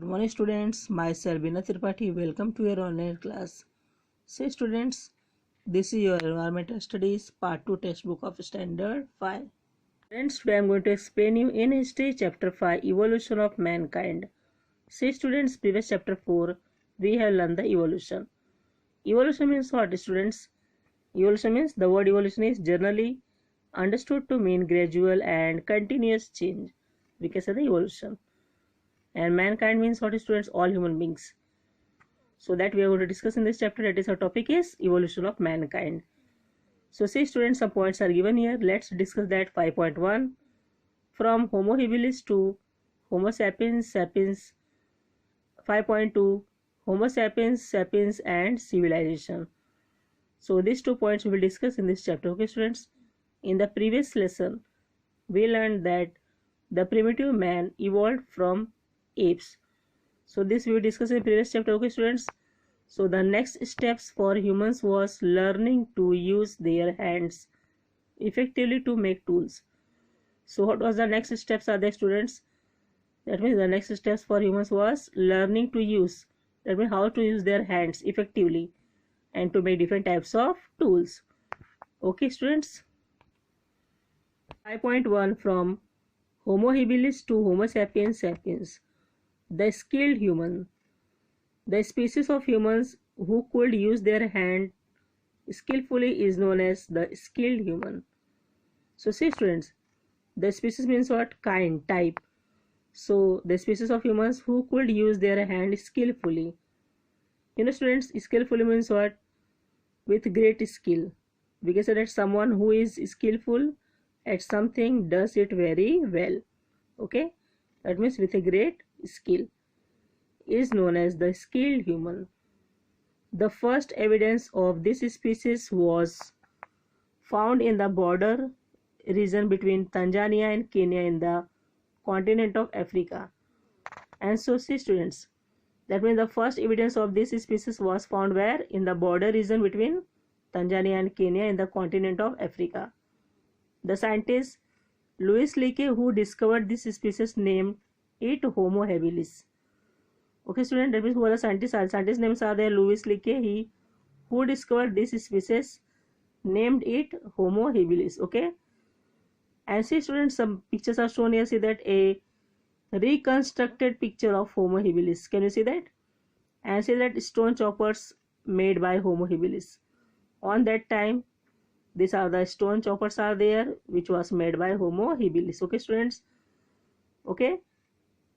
Good morning students, myself Bina Tripathi. Welcome to your online class. Say students, this is your environmental studies part 2 textbook of standard 5. Friends, today I am going to explain you in history chapter 5 evolution of mankind. Say students, previous chapter 4 we have learned the evolution. Evolution means what students? Evolution means the word evolution is generally understood to mean gradual and continuous change. We can say the evolution. And mankind means what students? All human beings. So that we are going to discuss in this chapter, that is our topic is evolution of mankind. So see students, some points are given here. Let's discuss that. 5.1, from Homo habilis to Homo sapiens sapiens. 5.2, Homo sapiens sapiens and civilization. So these 2 points we will discuss in this chapter. Okay students, in the previous lesson we learned that the primitive man evolved from apes. So this we will discuss in the previous chapter. Okay students, so the next steps for humans was learning to use their hands effectively to make tools. So what was the next steps are there students? That means the next steps for humans was learning to use, that means how to use their hands effectively and to make different types of tools. Okay students, 5.1, from Homo habilis to Homo sapiens sapiens. The skilled human, the species of humans who could use their hand skillfully is known as the skilled human. So see students, the species means what? Kind, type. So the species of humans who could use their hand skillfully. You know students, skillfully means what? With great skill. We can say that someone who is skillful at something does it very well. Okay, that means with a great skill, is known as the skilled human. The first evidence of this species was found in the border region between Tanzania and Kenya in the continent of Africa. And so see students, that means the first evidence of this species was found where? In the border region between Tanzania and Kenya in the continent of Africa. The scientist Louis Leakey, who discovered this species, named it Homo habilis. Okay student, that means who are the scientists? Scientist names are there. Louis Leakey, he who discovered this species, named it Homo habilis. Okay, and see students, some pictures are shown here. See that a reconstructed picture of Homo habilis. Can you see that? And see that stone choppers made by Homo habilis. On that time, these are the stone choppers are there, which was made by Homo habilis. Okay students, okay.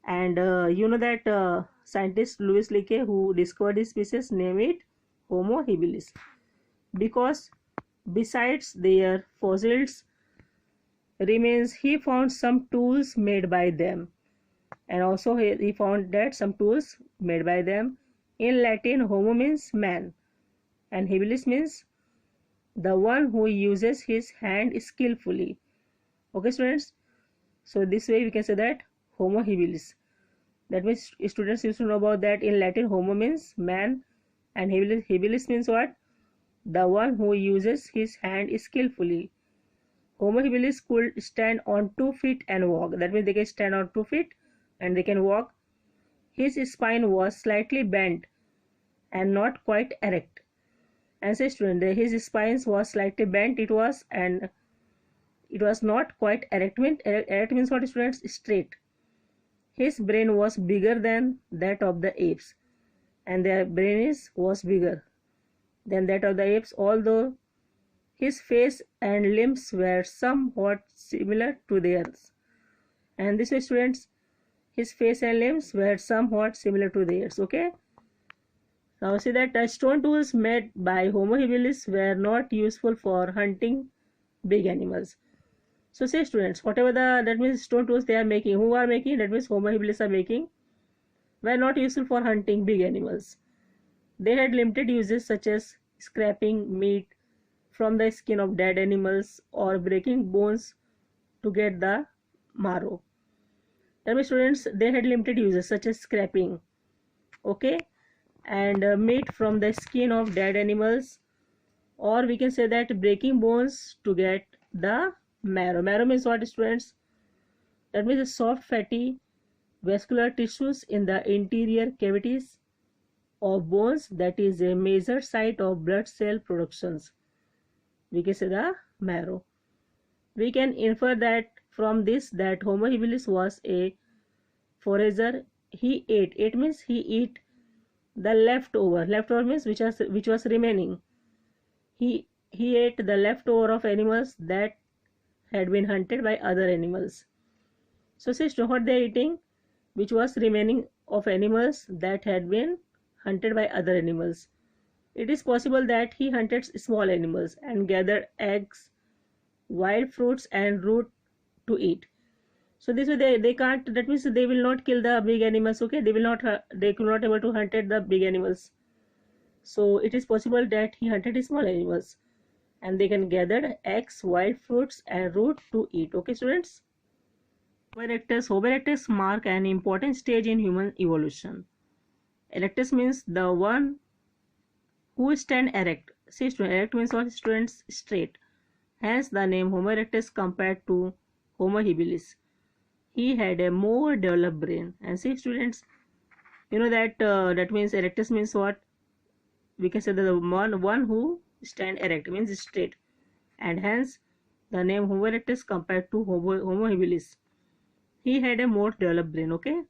And you know that scientist Louis Leakey, who discovered this species, name it Homo habilis because besides their fossils remains, he found some tools made by them, and also he found that some tools made by them. In Latin, Homo means man and habilis means the one who uses his hand skillfully. Okay students, so this way we can say that Homo habilis. That means students used to know about that. In Latin, Homo means man and habilis means what? The one who uses his hand skillfully. Homo habilis could stand on 2 feet and walk. That means they can stand on 2 feet and they can walk. His spine was slightly bent and not quite erect. And say student, his spine was slightly bent. It was not quite erect. Erect means what students? Straight. His brain was bigger than that of the apes, and their brain was bigger than that of the apes, although his face and limbs were somewhat similar to theirs. And this way students, his face and limbs were somewhat similar to theirs. Okay, now see that the stone tools made by Homo habilis were not useful for hunting big animals. So say students, whatever that means stone tools they are making, who are making, that means Homo habilis are making, were not useful for hunting big animals. They had limited uses such as scraping meat from the skin of dead animals or breaking bones to get the marrow. That means students, they had limited uses such as scraping, okay, and meat from the skin of dead animals, or we can say that breaking bones to get the marrow. Marrow means what students? That means a soft fatty vascular tissues in the interior cavities of bones, that is a major site of blood cell productions. We can say the marrow. We can infer that from this that Homo habilis was a forager. He ate means he eat the leftover means which was remaining. He ate the leftover of animals that had been hunted by other animals. So sister, what they are eating, which was remaining of animals that had been hunted by other animals. It is possible that he hunted small animals and gathered eggs, wild fruits and root to eat. So this way they can't, that means they will not kill the big animals, okay? They could not able to hunt the big animals. So it is possible that he hunted small animals and they can gather eggs, wild fruits and root to eat. Okay students? Homo erectus mark an important stage in human evolution. Erectus means the one who stand erect. See student, erect means what students? Straight. Hence the name Homo erectus compared to Homo habilis. He had a more developed brain. And see students, you know that that means erectus means what? We can say that the one who stand erect means straight, and hence the name Homo erectus compared to Homo habilis. He had a more developed brain. Okay,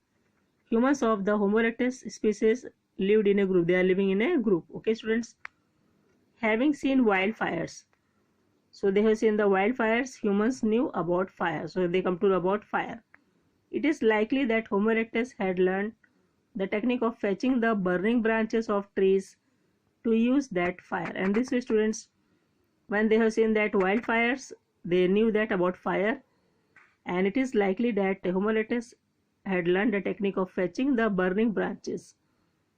humans of the Homo erectus species lived in a group. They are living in a group. Okay students, having seen wildfires. So they have seen the wildfires. Humans knew about fire, so they come to know about fire. It is likely that Homo erectus had learned the technique of fetching the burning branches of trees to use that fire. And this way students, when they have seen that wildfires, they knew that about fire, and it is likely that Homo erectus had learned the technique of fetching the burning branches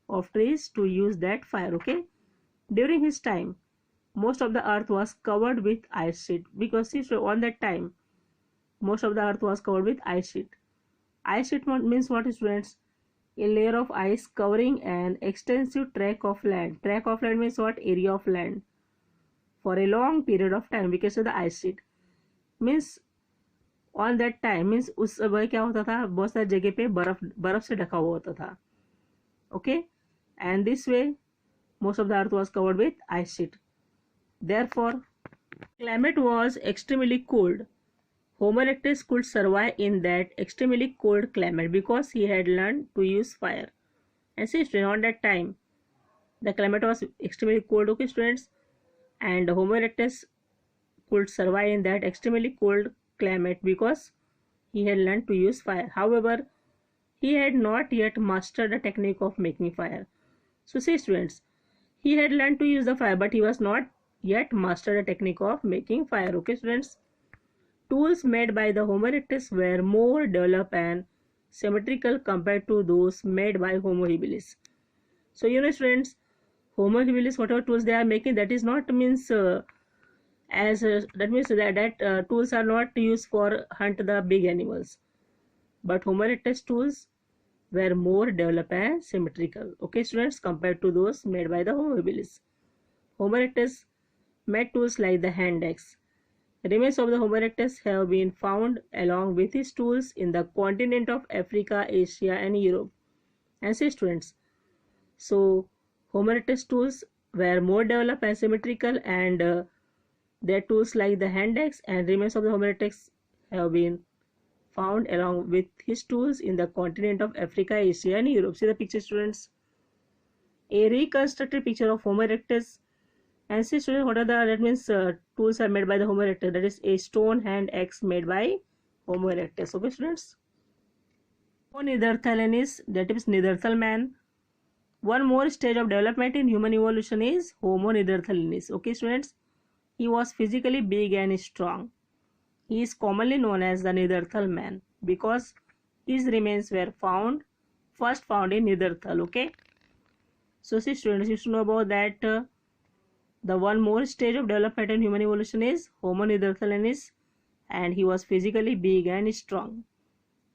of trees to use that fire. Okay, during his time most of the earth was covered with ice sheet, because see, so on that time most of the earth was covered with ice sheet. Ice sheet means what students? A layer of ice covering an extensive tract of land. Tract of land means what? Area of land for a long period of time. We can say the ice sheet means on that time, means उस समय क्या होता था, बहुत सारी जगह पे बर्फ से ढका हुआ होता था. Okay, and this way most of the earth was covered with ice sheet. Therefore climate was extremely cold. Homo erectus could survive in that extremely cold climate because he had learned to use fire. And see, on that time the climate was extremely cold. Okay students, and Homo erectus could survive in that extremely cold climate because he had learned to use fire. However, he had not yet mastered the technique of making fire. So see students, he had learned to use the fire, but he was not yet mastered the technique of making fire. Okay students, tools made by the Homo erectus were more developed and symmetrical compared to those made by Homo habilis. So you know students, Homo habilis, whatever tools they are making, that is not means that means that tools are not used for hunt the big animals, but Homo erectus tools were more developed and symmetrical. Okay students, compared to those made by the Homo habilis. Homo erectus made tools like the hand axe. Remains of the Homo erectus have been found along with his tools in the continent of Africa, Asia and Europe. And see students, so Homo erectus tools were more developed and symmetrical, and their tools like the hand axe and remains of the Homo erectus have been found along with his tools in the continent of Africa, Asia and Europe. See the picture students, a reconstructed picture of Homo erectus. And see students, what are the, that means tools are made by the Homo erectus, that is a stone hand axe made by Homo erectus. Okay students, Homo neanderthalensis, that is Neanderthal man. One more stage of development in human evolution is Homo neanderthalensis. Okay students, he was physically big and strong. He is commonly known as the Neanderthal man because his remains were first found in Neanderthal. Okay, so see students, you should know about that the one more stage of development in human evolution is Homo neanderthalensis, and he was physically big and strong,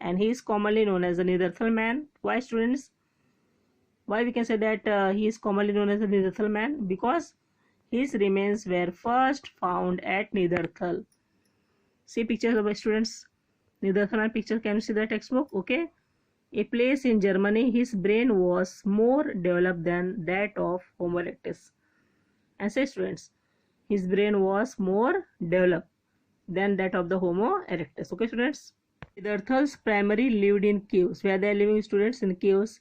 and he is commonly known as the Neanderthal man. Why students? Why we can say that he is commonly known as the Neanderthal man? Because his remains were first found at Neanderthal. See pictures of students, Neanderthal man picture. Can you see the textbook? Okay, a place in Germany, his brain was more developed than that of Homo erectus. And say students, his brain was more developed than that of the Homo erectus. Okay students. Neanderthals primarily lived in caves. Where they are living students in caves,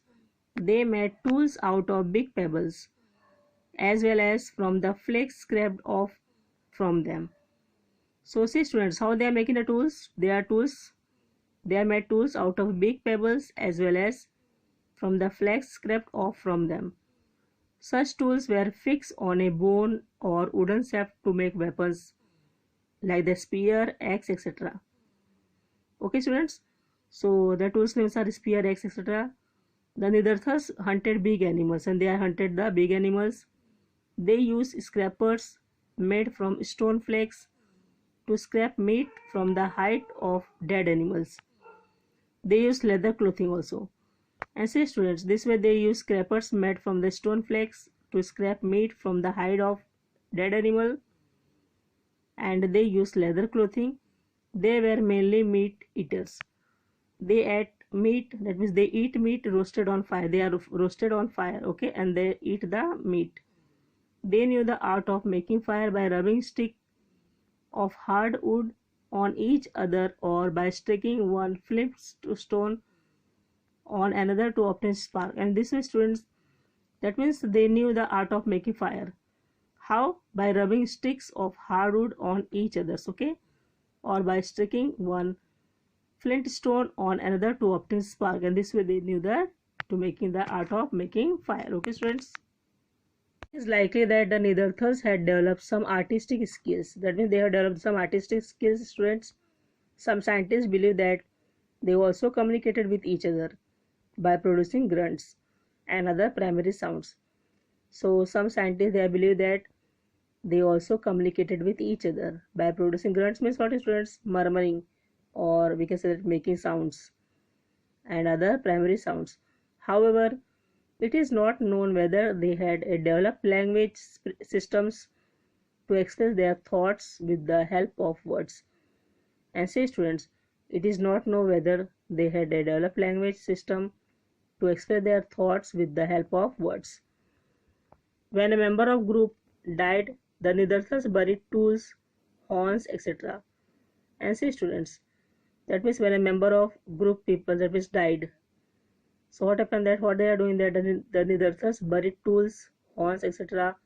they made tools out of big pebbles as well as from the flakes scraped off from them. So see students, how they are making the tools. They are made tools out of big pebbles as well as from the flax scraped off from them. Such tools were fixed on a bone or wooden shaft to make weapons like the spear, axe, etc. Okay students, so the tools names are spear, axe, etc. The Neanderthals hunted big animals, and they hunted the big animals. They used scrapers made from stone flakes to scrape meat from the hide of dead animals. They used leather clothing also. And say students, this way they use scrapers made from the stone flakes to scrape meat from the hide of dead animal, and they use leather clothing. They were mainly meat eaters. They ate meat, that means they eat meat roasted on fire. They are roasted on fire, okay, and they eat the meat. They knew the art of making fire by rubbing stick of hard wood on each other or by striking one flint stone on another to obtain spark. And this way students, that means they knew the art of making fire. How? By rubbing sticks of hardwood on each other, okay, or by striking one flint stone on another to obtain spark. And this way they knew that to making the art of making fire. Okay students, it is likely that the Neanderthals had developed some artistic skills. That means they have developed some artistic skills students. Some scientists believe that they also communicated with each other by producing grunts and other primary sounds. So some scientists they believe that they also communicated with each other by producing grunts, means what students? Murmuring, or we can say that making sounds and other primary sounds. However, it is not known whether they had a developed language systems to express their thoughts with the help of words. And say students, it is not known whether they had a developed language system to express their thoughts with the help of words. When a member of group died, the Neanderthals buried tools, horns, etc. And say students, that means when a member of group people, that means died. So what happened that what they are doing that the Neanderthals buried tools, horns, etc.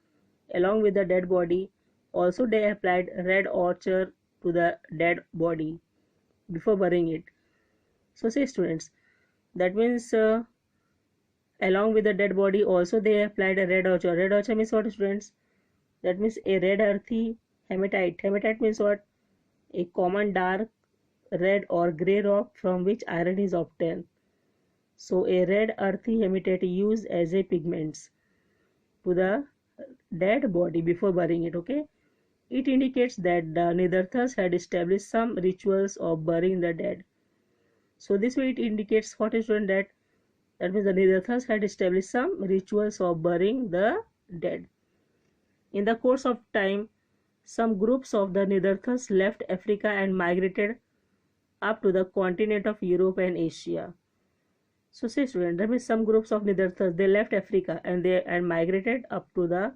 along with the dead body. Also they applied red ochre to the dead body before burying it. So say students, that means along with the dead body also they applied a red ochre. Red ochre means what students? That means a red earthy hematite. Hematite means what? A common dark red or grey rock from which iron is obtained. So a red earthy hematite used as a pigments to the dead body before burying it, okay? It indicates that the Neanderthals had established some rituals of burying the dead. So this way it indicates what is that means the Neanderthals had established some rituals of burying the dead. In the course of time, some groups of the Neanderthals left Africa and migrated up to the continent of Europe and Asia. So say student, that means some groups of Neanderthals they left Africa and they migrated up to the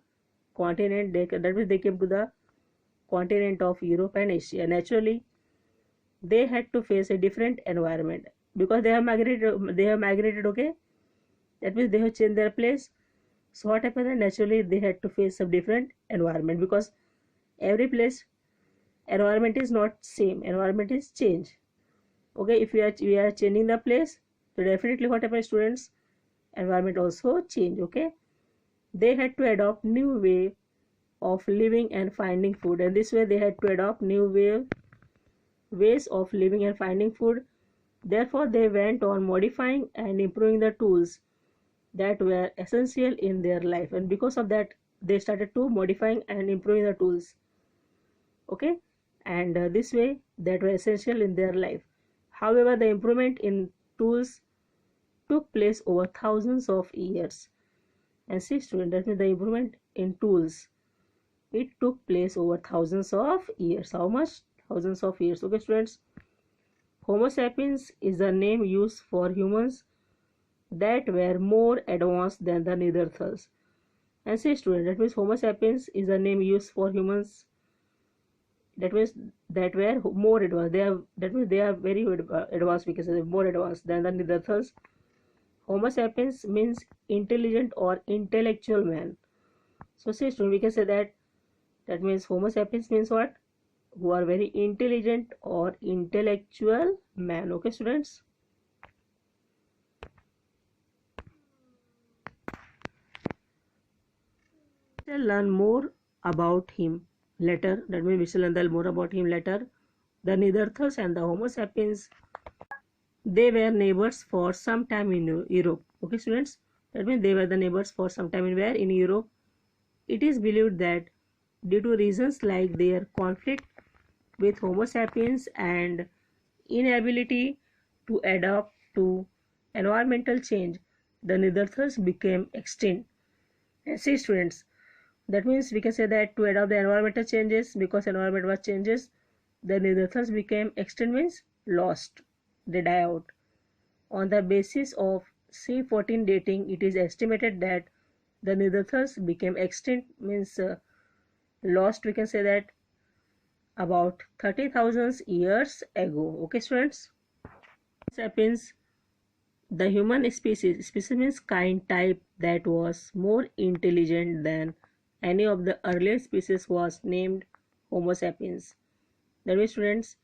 continent. That means they came to the continent of Europe and Asia. Naturally, they had to face a different environment because they have migrated. Okay, that means they have changed their place. So what happened? Naturally, they had to face some different environment because every place environment is not same. Environment is change. Okay, if we are changing the place, so definitely what happens, students? Environment also change. Okay, they had to adopt new way of living and finding food, and this way they had to adopt new ways of living and finding food. Therefore, they went on modifying and improving the tools that were essential in their life, and because of that they started to modifying and improving the tools, okay, and this way that were essential in their life. However, the improvement in tools took place over thousands of years. And see student, that means the improvement in tools, it took place over thousands of years. How much? Thousands of years. Okay students, Homo sapiens is the name used for humans that were more advanced than the Neanderthals. And say student, that means Homo sapiens is a name used for humans. That means that were more advanced. That means they are very advanced. We can say more advanced than the Neanderthals. Homo sapiens means intelligent or intellectual man. So say student, we can say that means Homo sapiens means what? Who are very intelligent or intellectual man. Okay, students. We shall learn more about him later. That means we shall learn more about him later. The Neanderthals and the Homo sapiens, they were neighbors for some time in Europe. Okay, students. That means they were the neighbors for some time in where? In Europe. It is believed that due to reasons like their conflict with Homo sapiens and inability to adapt to environmental change, the Neanderthals became extinct. And see students, that means we can say that to adapt the environmental changes, because environment was changes, the Neanderthals became extinct means lost. They die out. On the basis of C14 dating, it is estimated that the Neanderthals became extinct means lost. We can say that about 30,000 years ago. Okay, students. This happens. The human species means kind type that was more intelligent than any of the earlier species was named Homo sapiens. That means students,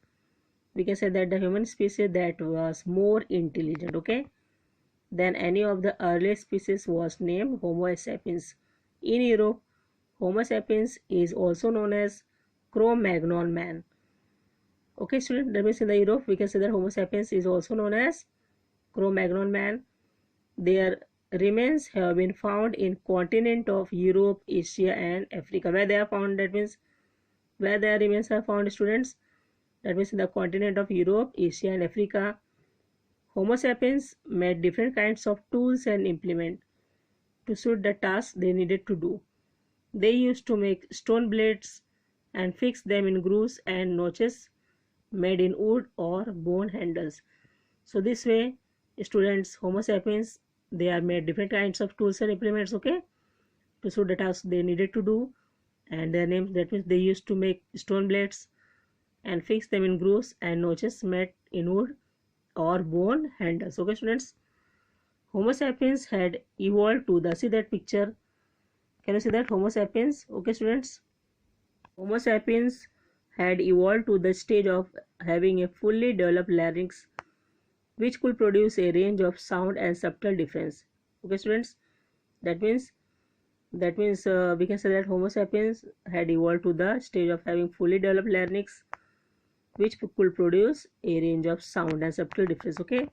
we can say that the human species that was more intelligent, okay, than any of the earlier species was named Homo sapiens. In Europe, Homo sapiens is also known as Cro-Magnon man. Okay, student, that means in the Europe we can say that Homo sapiens is also known as Cro-Magnon man. Their remains have been found in continent of Europe, Asia and Africa. Where they are found, that means where their remains are found, students, that means in the continent of Europe, Asia and Africa. Homo sapiens made different kinds of tools and implements to suit the task they needed to do. They used to make stone blades and fix them in grooves and notches made in wood or bone handles. So this way, students, Homo sapiens, they are made different kinds of tools and implements, okay, to suit the task they needed to do. And their names, that means they used to make stone blades and fix them in grooves and notches made in wood or bone handles. Okay, students. Homo sapiens had evolved to the, see that picture. Can you see that? Homo sapiens. Okay, students. Homo sapiens had evolved to the stage of having a fully developed larynx which could produce a range of sound and subtle difference. Okay, students. That means we can say that Homo sapiens had evolved to the stage of having fully developed larynx which could produce a range of sound and subtle difference. Okay,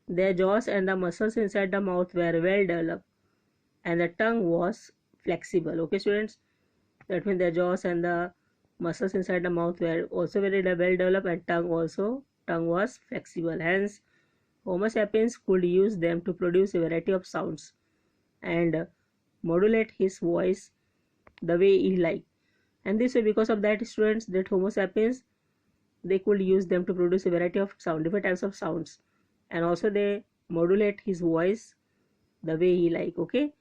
their jaws and the muscles inside the mouth were well developed and the tongue was flexible. Okay, students, that means their jaws and the muscles inside the mouth were also very well developed and tongue was flexible. Hence, Homo sapiens could use them to produce a variety of sounds and modulate his voice the way he liked. And this way, because of that, students, that Homo sapiens, they could use them to produce a variety of sound, different types of sounds, and also they modulate his voice the way he like. Okay,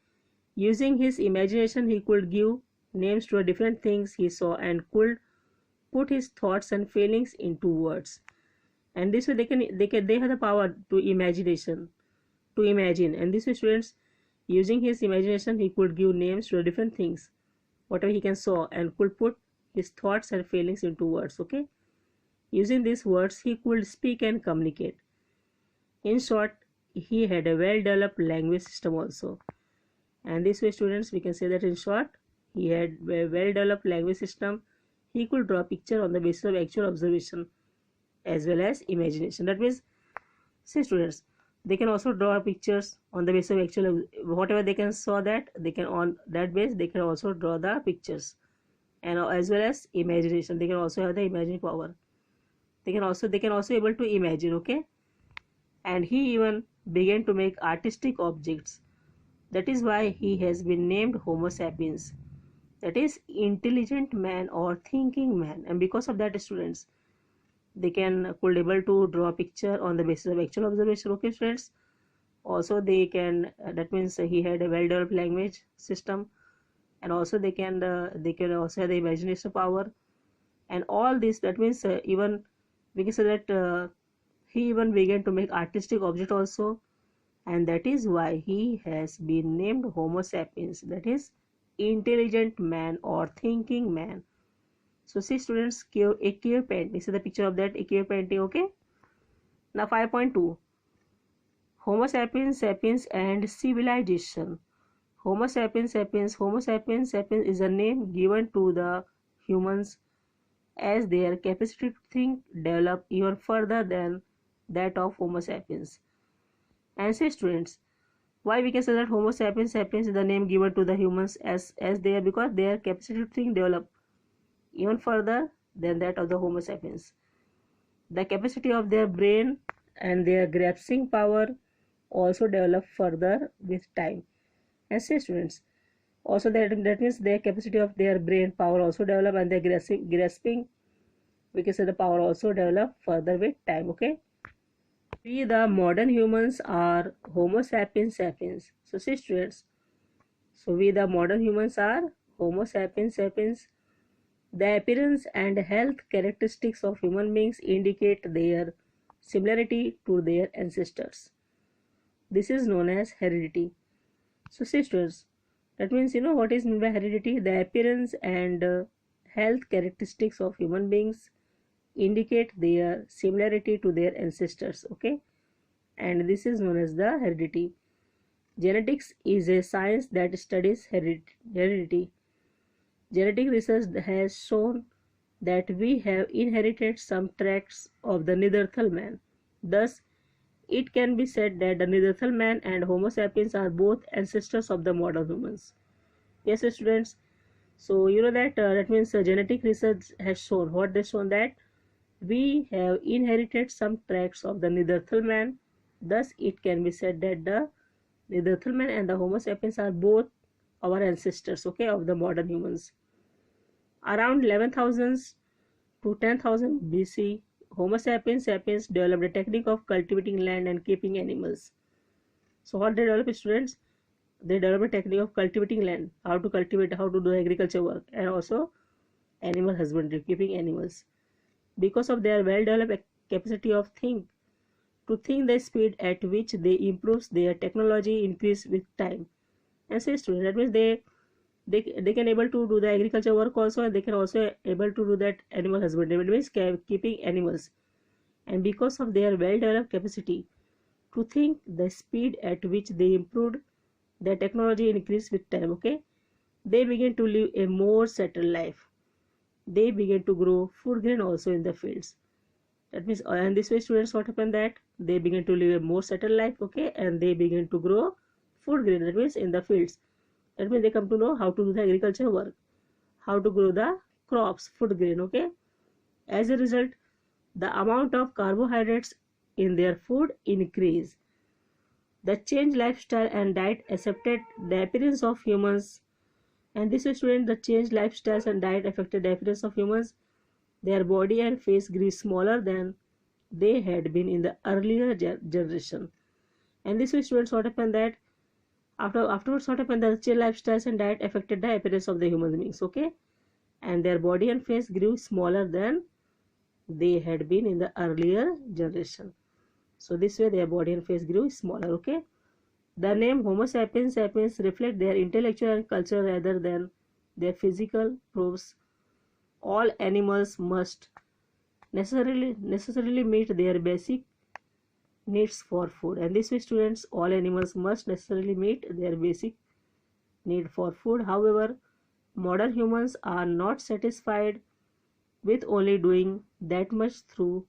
using his imagination, he could give names to different things he saw and could put his thoughts and feelings into words. And this way, they have the power to imagination to imagine. And this way, students, using his imagination, he could give names to different things, whatever he can saw, and could put his thoughts and feelings into words. Okay, using these words, he could speak and communicate. In short, he had a well-developed language system also. And this way, students, we can say that in short, he had a well-developed language system. He could draw a picture on the basis of actual observation as well as imagination. That means, see students, they can also draw pictures on the basis of actual, whatever they can saw, that they can, on that base they can also draw the pictures, and as well as imagination. They can also have the imagining power. They can also able to imagine. Okay, and he even began to make artistic objects. That is why he has been named Homo sapiens, that is intelligent man or thinking man. And because of that, students, they could able to draw a picture on the basis of actual observation. Okay, students, Also they can that means he had a well developed language system, and also they can also have the imagination power, and all this, that means even we can say that he even began to make artistic object also, and that is why he has been named Homo sapiens, that is intelligent man or thinking man. So see students, a cave painting, this is the picture of that a cave painting. Okay, now 5.2, Homo sapiens sapiens and civilization. Homo sapiens sapiens is a name given to the humans as their capacity to think develop even further than that of Homo sapiens. And say students, why we can say that Homo sapiens sapiens is the name given to the humans as their, because their capacity to think develop even further than that of the Homo sapiens. The capacity of their brain and their grasping power also develop further with time. And say students, also that means their capacity of their brain power also develop, and their grasping we can say the power also develop further with time. Okay, we the modern humans are Homo sapiens sapiens. So see students, so we the modern humans are Homo sapiens sapiens. The appearance and health characteristics of human beings indicate their similarity to their ancestors. This is known as heredity. So sisters, that means you know what is meant by heredity. The appearance and health characteristics of human beings indicate their similarity to their ancestors. Okay, and this is known as the heredity. Genetics is a science that studies heredity. Genetic research has shown that we have inherited some traits of the Neanderthal man. Thus, it can be said that the Neanderthal man and Homo sapiens are both ancestors of the modern humans. Yes, students. So you know that that means genetic research has shown what they shown, that we have inherited some traits of the Neanderthal man. Thus, it can be said that the Neanderthal man and the Homo sapiens are both our ancestors, okay, of the modern humans. Around 11,000 to 10,000 BC, Homo sapiens sapiens developed a technique of cultivating land and keeping animals. So what they developed, students? They developed a technique of cultivating land, how to cultivate, how to do agriculture work, and also animal husbandry, keeping animals. Because of their well-developed capacity of think the speed at which they improve their technology increase with time. And say students, that means they can able to do the agriculture work also, and they can also able to do that animal husbandry, that means keeping animals. And because of their well-developed capacity to think, the speed at which they improved their technology increased with time. Okay, they began to live a more settled life. They began to grow food grain also in the fields. That means and this way students, what happened, that they begin to live a more settled life. Okay, and they begin to grow food grain, that means in the fields. That means they come to know how to do the agriculture work, how to grow the crops, food grain. Okay, as a result, the amount of carbohydrates in their food increase. The changed lifestyle and diet accepted the appearance of humans, and this is student, the changed lifestyles and diet affected the appearance of humans. Their body and face grew smaller than they had been in the earlier generation. And this way students, what happened, that afterwards what happened, the changed lifestyles and diet affected the appearance of the human beings. Okay, and their body and face grew smaller than they had been in the earlier generation. So this way their body and face grew smaller. Okay, the name Homo sapiens sapiens reflect their intellectual and cultural rather than their physical proves all animals must necessarily meet their basic needs for food. And this way students, all animals must necessarily meet their basic need for food. However, modern humans are not satisfied with only doing that much. Through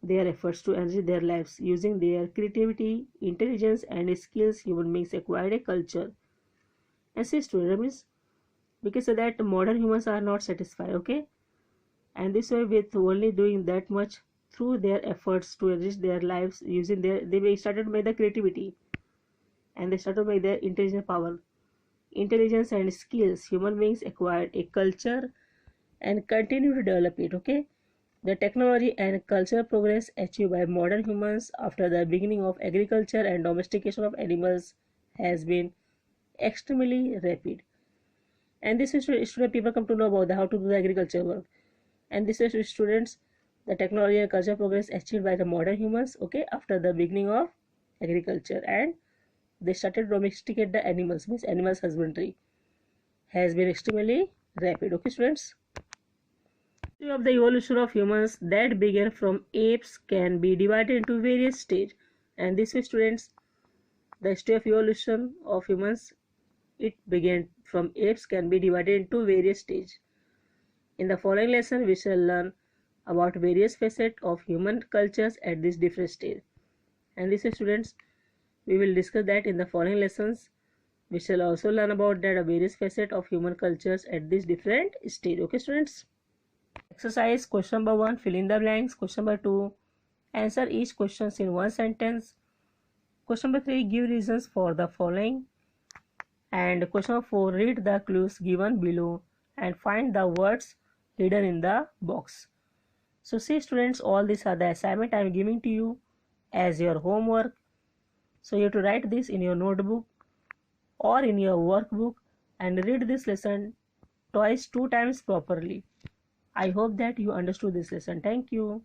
their efforts to enrich their lives using their creativity, intelligence, and skills, human beings acquired a culture. And say student, means because of that modern humans are not satisfied. Okay, and this way with only doing that much, through their efforts to enrich their lives using they started by the creativity, and they started by their intelligence and skills, human beings acquired a culture and continue to develop it. Okay, The technology and cultural progress achieved by modern humans after the beginning of agriculture and domestication of animals has been extremely rapid. And this is student people come to know about how to do the agriculture work. And this is students the technology and cultural progress achieved by the modern humans, okay, after the beginning of agriculture, and they started domesticate the animals, means animals husbandry has been extremely rapid. Okay, students. History of the evolution of humans that began from apes can be divided into various stages. And this way, students, the history of evolution of humans, it began from apes, can be divided into various stages. In the following lesson, we shall learn about various facets of human cultures at this different stage. And this way, students, we will discuss that in the following lessons. We shall also learn about that various facets of human cultures at this different stage. Okay, students. Exercise question number 1, fill in the blanks. Question number 2, answer each question in one sentence. Question number 3, give reasons for the following. And question number 4, read the clues given below and find the words hidden in the box. So see students, all these are the assignment I am giving to you as your homework. So you have to write this in your notebook or in your workbook and read this lesson twice, 2 times properly. I hope that you understood this lesson. Thank you.